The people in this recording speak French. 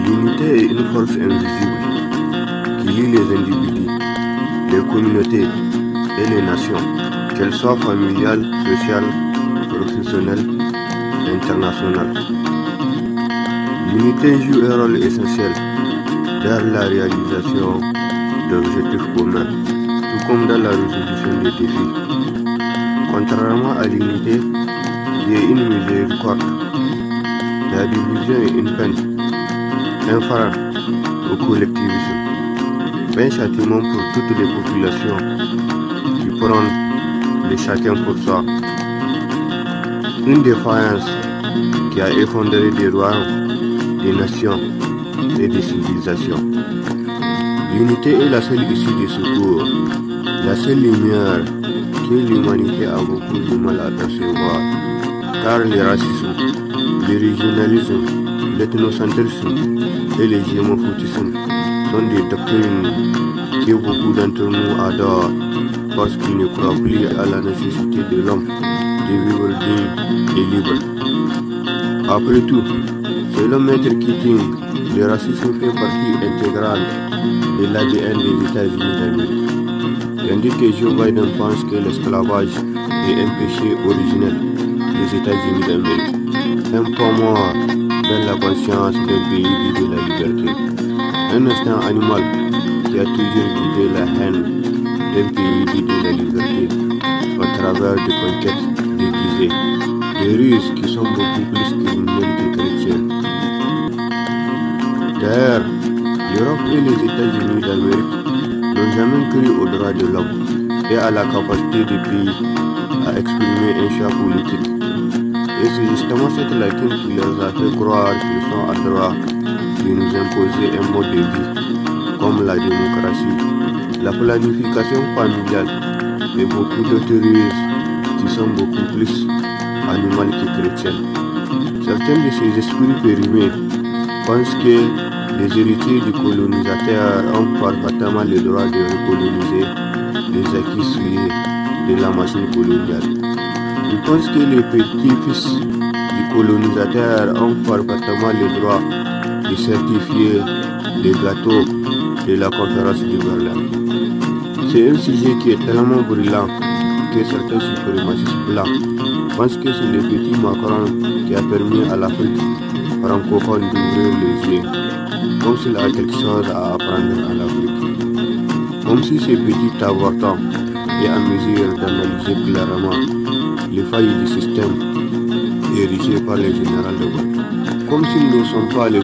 L'unité est une force invisible qui lie les individus, les communautés et les nations, qu'elles soient familiales, sociales, professionnelles, internationales. L'unité joue un rôle essentiel dans la réalisation d'objectifs communs, tout comme dans la résolution des défis. Contrairement à l'unité, qui est une miséricorde, la division est une peine, un frein au collectivisme, un châtiment pour toutes les populations qui prennent de chacun pour soi, une défaillance qui a effondré des royaumes, des nations et des civilisations. L'unité est la seule issue du secours, la seule lumière que l'humanité a beaucoup de mal à percevoir, car le racisme, le régionalisme, l'ethnocentrisme et le gémophotisme sont des doctrines que beaucoup d'entre nous adorent parce qu'ils ne croient plus à la nécessité de l'homme de vivre digne et libre. Après tout, selon Maître Keating, le racisme fait partie intégrale de l'ADN des États-Unis d'Amérique, tandis que Joe Biden pense que l'esclavage est un péché originel des États-Unis d'Amérique, un point mort dans la conscience d'un pays dit de la liberté, un instinct animal qui a toujours guidé la haine d'un pays dit de la liberté au travers de conquêtes déguisées, des ruses qui sont beaucoup plus criminelles que chrétiennes. D'ailleurs, l'Europe et les États-Unis d'Amérique n'ont jamais cru aux droits de l'homme et à la capacité des pays à exprimer un choix politique. Et c'est justement cette lacune qui leur a fait croire qu'ils sont en droit de nous imposer un mode de vie comme la démocratie, la planification familiale et beaucoup d'autres ruses qui sont beaucoup plus animales que chrétiennes. Certains de ces esprits périmés pensent que les héritiers du colonisateur ont parfaitement le droit de recoloniser les acquis souillés de la machine coloniale. Ils pensent que les petits-fils du colonisateur ont parfaitement le droit de certifier les gâteaux de la conférence de Berlin. C'est un sujet qui est tellement brûlant que certains suprémacistes blancs pensent que c'est le petit Macron qui a permis à l'Afrique francophone d'ouvrir les yeux, comme s'il a quelque chose à apprendre à l'Afrique. Comme si ces petits avortants est en mesure d'analyser clairement les failles du système érigé par les généraux de Gaulle. Comme s'ils ne sont pas les